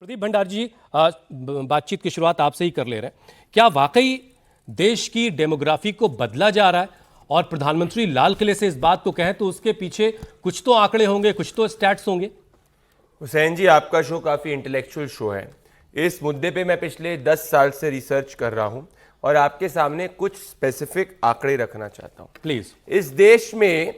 प्रदीप भंडारी जी, बातचीत की शुरुआत आपसे ही कर ले रहे हैं। क्या वाकई देश की डेमोग्राफी को बदला जा रहा है? और प्रधानमंत्री लाल किले से इस बात को कहें तो उसके पीछे कुछ तो आंकड़े होंगे, कुछ तो स्टैट्स होंगे। हुसैन जी, आपका शो काफ़ी इंटेलेक्चुअल शो है। इस मुद्दे पे मैं पिछले 10 साल से रिसर्च कर रहा हूं और आपके सामने कुछ स्पेसिफिक आंकड़े रखना चाहता हूं। प्लीज। इस देश में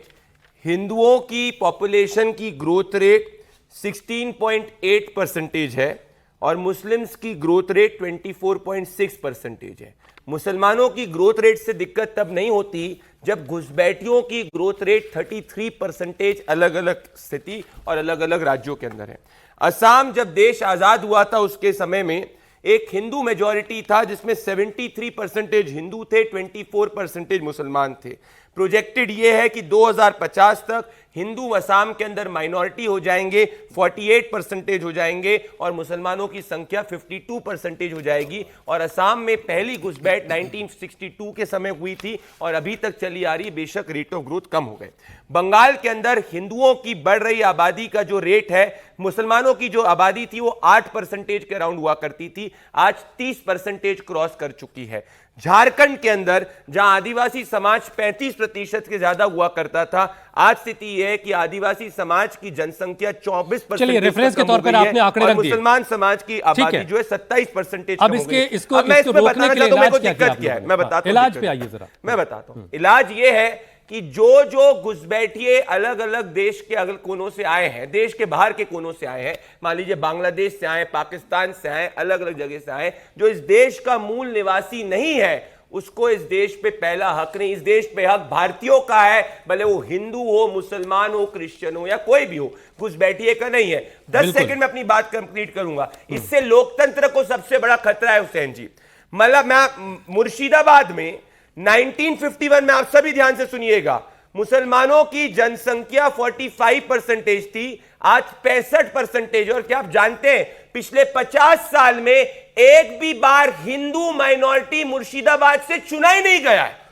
हिंदुओं की पॉपुलेशन की ग्रोथ रेट 16.8% है और मुस्लिम्स की ग्रोथ रेट 24.6% है। मुसलमानों की ग्रोथ रेट से दिक्कत तब नहीं होती जब घुसपैठियों की ग्रोथ रेट 33% अलग अलग स्थिति और अलग अलग राज्यों के अंदर है। असम जब देश आजाद हुआ था उसके समय में एक हिंदू मेजॉरिटी था जिसमें 73% हिंदू थे, 24% मुसलमान थे। प्रोजेक्टेड ये है कि 2050 तक हिंदू असम के अंदर माइनॉरिटी हो जाएंगे, 48% हो जाएंगे और मुसलमानों की संख्या 52% हो जाएगी। और असम में पहली घुसपैठ 1962 के समय हुई थी और अभी तक चली आ रही, बेशक रेट ऑफ ग्रोथ कम हो गए। बंगाल के अंदर हिंदुओं की बढ़ रही आबादी का जो रेट है, मुसलमानों की जो आबादी थी वो 8% के अराउंड हुआ करती थी, आज 30% क्रॉस कर चुकी है। झारखंड के अंदर जहां आदिवासी समाज 35% के ज्यादा हुआ करता था, आज स्थिति यह है कि आदिवासी समाज की जनसंख्या 24%। चलिए, रेफरेंस के तौर पर आपने आंकड़े रख दिए। मुसलमान समाज की आबादी जो है 27%। अब इसको रोकने के लिए इलाज क्या दिक्कत क्या है मैं बताता हूं। इलाज पे आइए जरा। मैं बताता हूं। इलाज ये है कि जो घुसपैठिए अलग अलग देश के अगल कोनों से आए हैं, देश के बाहर के कोनों से आए हैं, मान लीजिए बांग्लादेश से आए, पाकिस्तान से आए, अलग अलग जगह से आए, जो इस देश का मूल निवासी नहीं है, उसको इस देश पे पहला हक नहीं। इस देश पे हक भारतीयों का है, भले वो हिंदू हो, मुसलमान हो, क्रिश्चियन हो या कोई भी हो, घुसपैठिए का नहीं है। 10 सेकंड में अपनी बात कंप्लीट करूंगा। इससे लोकतंत्र को सबसे बड़ा खतरा है हुसैन जी। मतलब मैं मुर्शिदाबाद में 1951 में, आप सभी ध्यान से सुनिएगा, मुसलमानों की जनसंख्या 45% थी, आज 65%। और क्या आप जानते हैं पिछले 50 साल में एक भी बार हिंदू माइनॉरिटी मुर्शिदाबाद से चुना ही नहीं गया है।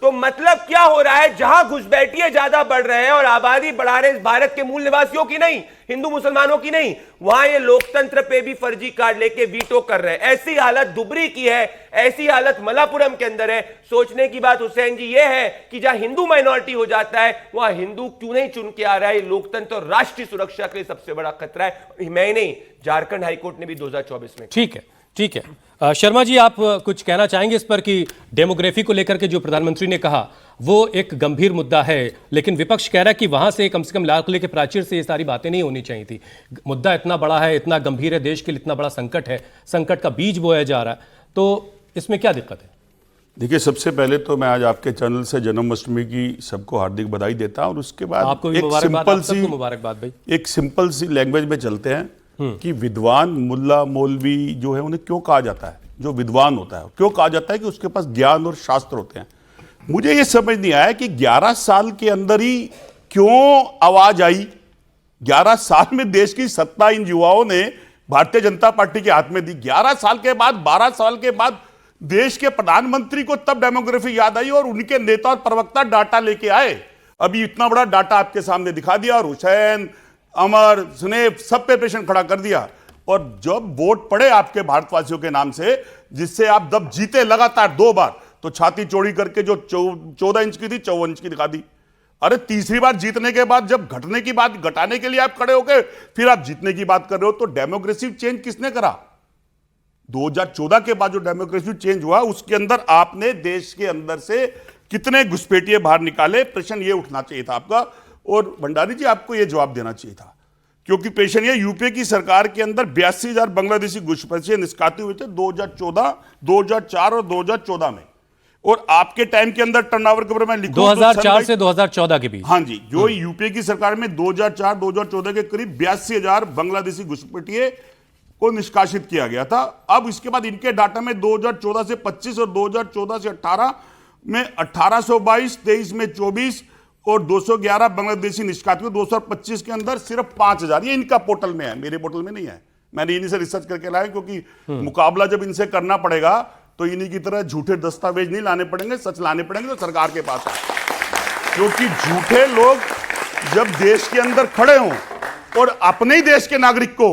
तो मतलब क्या हो रहा है, जहां घुसपैठिए ज्यादा बढ़ रहे हैं और आबादी बढ़ा रहे हैं भारत के मूल निवासियों की नहीं, हिंदू मुसलमानों की नहीं, वहां ये लोकतंत्र पे भी फर्जी कार्ड लेके वीटो कर रहे हैं। ऐसी हालत धुबरी की है, ऐसी हालत मलापुरम के अंदर है। सोचने की बात हुसैन जी ये है कि जहां हिंदू माइनॉरिटी हो जाता है वहां हिंदू क्यों नहीं चुन के आ रहा है। लोकतंत्र और राष्ट्रीय सुरक्षा के लिए सबसे बड़ा खतरा है। मैं नहीं, झारखंड हाईकोर्ट ने भी 2024 में। ठीक है, ठीक है। शर्मा जी, आप कुछ कहना चाहेंगे इस पर कि डेमोग्राफी को लेकर के जो प्रधानमंत्री ने कहा वो एक गंभीर मुद्दा है, लेकिन विपक्ष कह रहा है कि वहां से कम से कम लाल किले के प्राचीर से ये सारी बातें नहीं होनी चाहिए थी। मुद्दा इतना बड़ा है, इतना गंभीर है, देश के लिए इतना बड़ा संकट है, संकट का बीज बोया जा रहा है, तो इसमें क्या दिक्कत है? देखिए, सबसे पहले तो मैं आज आपके चैनल से जन्माष्टमी की सबको हार्दिक बधाई देता हूं और उसके बाद आपको भी मुबारकबाद भाई। एक सिंपल सी लैंग्वेज में चलते हैं कि विद्वान, मुल्ला, मौलवी जो है उन्हें क्यों कहा जाता है, जो विद्वान होता है क्यों कहा जाता है कि उसके पास ज्ञान और शास्त्र होते हैं। मुझे ये समझ नहीं आया कि 11 साल के अंदर ही क्यों आवाज आई। 11 साल में देश की सत्ता इन युवाओं ने भारतीय जनता पार्टी के हाथ में दी। 11 साल के बाद, 12 साल के बाद देश के प्रधानमंत्री को तब डेमोग्राफी याद आई और उनके नेता और प्रवक्ता डाटा लेके आए। अभी इतना बड़ा डाटा आपके सामने दिखा दिया और हुसैन, अमर, सुनेब सब पे पेशेंट खड़ा कर दिया। और जब वोट पड़े आपके भारतवासियों के नाम से, जिससे आप जब जीते लगातार 2 बार, तो छाती चौड़ी करके जो 14 इंच की थी 54 इंच की दिखा दी। अरे तीसरी बार जीतने के बाद जब घटने की बात घटाने के लिए आप खड़े हो गए, फिर आप जीतने की बात कर रहे हो। तो डेमोग्रेसिव चेंज किसने करा? 2014 के बाद जो डेमोग्रेसिव चेंज हुआ उसके अंदर आपने देश के अंदर से कितने घुसपैठिए बाहर निकाले? प्रश्न ये उठना चाहिए था आपका। और भंडारी जी, आपको यह जवाब देना चाहिए था, क्योंकि पेशन ये यूपीए की सरकार के अंदर 82,000 बांग्लादेशी घुसपैठिए निष्कासित हुए थे 2014, 2004 और 2014 में। और आपके टाइम के अंदर टर्नओवर के ऊपर मैं लिखूं 2004 से 2014 के बीच। हाँ जी, जो यूपीए की सरकार में 2004-2014 के करीब 82,000 बांग्लादेशी घुसपैठिए को निष्कासित किया गया था। अब इसके बाद इनके डाटा में 2014 से 25 और 2014 से 18 में 1822, 23 में 24 और 211 बांग्लादेशी निष्कासित हुए। 2025 के अंदर सिर्फ 5,000। ये इनका पोर्टल में है, मेरे पोर्टल में नहीं है। मैंने इन्हीं से रिसर्च करके लाया, क्योंकि मुकाबला जब इनसे करना पड़ेगा तो इन्हीं की तरह झूठे दस्तावेज नहीं लाने पड़ेंगे, सच लाने पड़ेंगे तो सरकार के पास है। क्योंकि झूठे लोग जब देश के अंदर खड़े हों और अपने ही देश के नागरिक को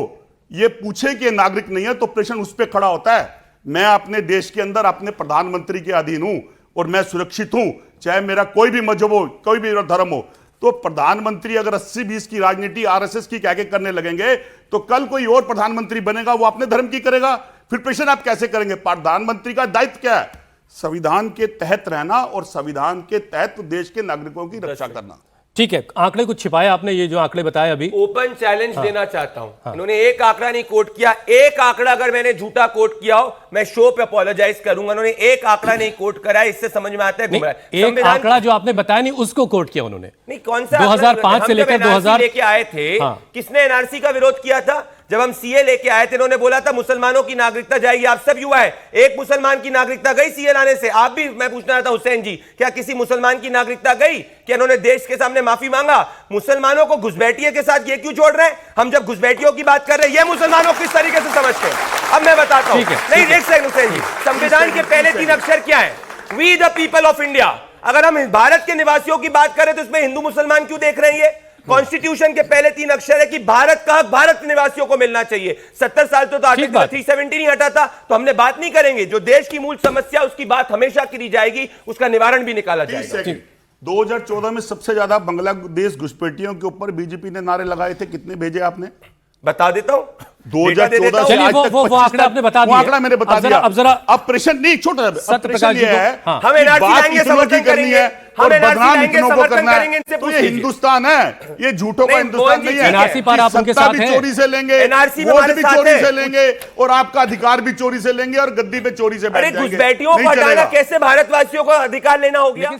ये पूछे कि ये नागरिक नहीं है तो प्रश्न उस पर खड़ा होता है। मैं अपने देश के अंदर अपने प्रधानमंत्री के अधीन हूं और मैं सुरक्षित हूं, चाहे मेरा कोई भी मजहब हो, कोई भी धर्म हो। तो प्रधानमंत्री अगर 80-20 की राजनीति आरएसएस की क्या करने लगेंगे तो कल कोई और प्रधानमंत्री बनेगा, वो अपने धर्म की करेगा, फिर प्रश्न आप कैसे करेंगे? प्रधानमंत्री का दायित्व क्या है? संविधान के तहत रहना और संविधान के तहत देश के नागरिकों की रक्षा करना। ठीक है, आंकड़े कुछ छिपाए आपने, ये जो आंकड़े बताए अभी। ओपन चैलेंज देना चाहता हूं। इन्होंने एक आंकड़ा नहीं कोट किया, एक आंकड़ा अगर मैंने झूठा कोट किया हो मैं शो पे अपोलोजाइज करूंगा। उन्होंने एक आंकड़ा नहीं कोट करा है, इससे समझ में आता है गुमराह। एक आंकड़ा जो आपने बताया नहीं उसको कोट किया उन्होंने। नहीं, कौन सा? 2005 से लेकर 2000 लेके आए थे। किसने एनआरसी का विरोध किया था? जब हम सीए लेके आए थे, इन्होंने बोला था मुसलमानों की नागरिकता जाएगी। आप सब युवा है, एक मुसलमान की नागरिकता गई सीए लाने से? आप भी, मैं पूछना चाहता हूं हुसैन जी, क्या किसी मुसलमान की नागरिकता गई? क्या इन्होंने देश के सामने माफी मांगा? मुसलमानों को घुसपैठिए के साथ ये क्यों जोड़ रहे हैं? हम जब घुसपैठियों की बात कर रहे हैं, ये मुसलमानों को किस तरीके से समझते हैं? अब मैं बताता हूं। नहीं, एक सेकंड हुसैन जी, संविधान के पहले 3 अक्षर क्या है? We the people of India. अगर हम भारत के निवासियों की बात करें तो इसमें हिंदू मुसलमान क्यों देख रहे हैं? ये कॉन्स्टिट्यूशन के पहले 3 अक्षर है कि भारत का हक भारत के निवासियों को मिलना चाहिए। 70 साल तो आर्टिकल 370 नहीं हटा था, तो हमने बात नहीं करेंगे। जो देश की मूल समस्या, उसकी बात हमेशा करी जाएगी, उसका निवारण भी निकाला जाएगा। 2014 में सबसे ज्यादा बांग्लादेश घुसपैठियों के ऊपर बीजेपी ने नारे लगाए थे, कितने भेजे आपने? बता देता हूं। 2014 चलिए, वो आंकड़ा आपने बता दिया। आंकड़ा मैंने बता दिया। अब जरा प्रश्न नहीं, छोटा सत्यप्रकाश जी है, हम एनआरसी लाएंगे, समर्थन करेंगे, हम एनआरसी लाएंगे, समर्थन करेंगे। इनसे तो ये हिंदुस्तान है, ये झूठों का हिंदुस्तान नहीं है। एनआरसी पर आप उनके साथ हैं, चोरी से लेंगे, एनआरसी में वोट भी चोरी से लेंगे और आपका अधिकार भी चोरी से लेंगे और गद्दी पे चोरी से बैठ जाएंगे। घुसपैठियों को हटाना कैसे भारतवासियों को अधिकार लेना हो गया?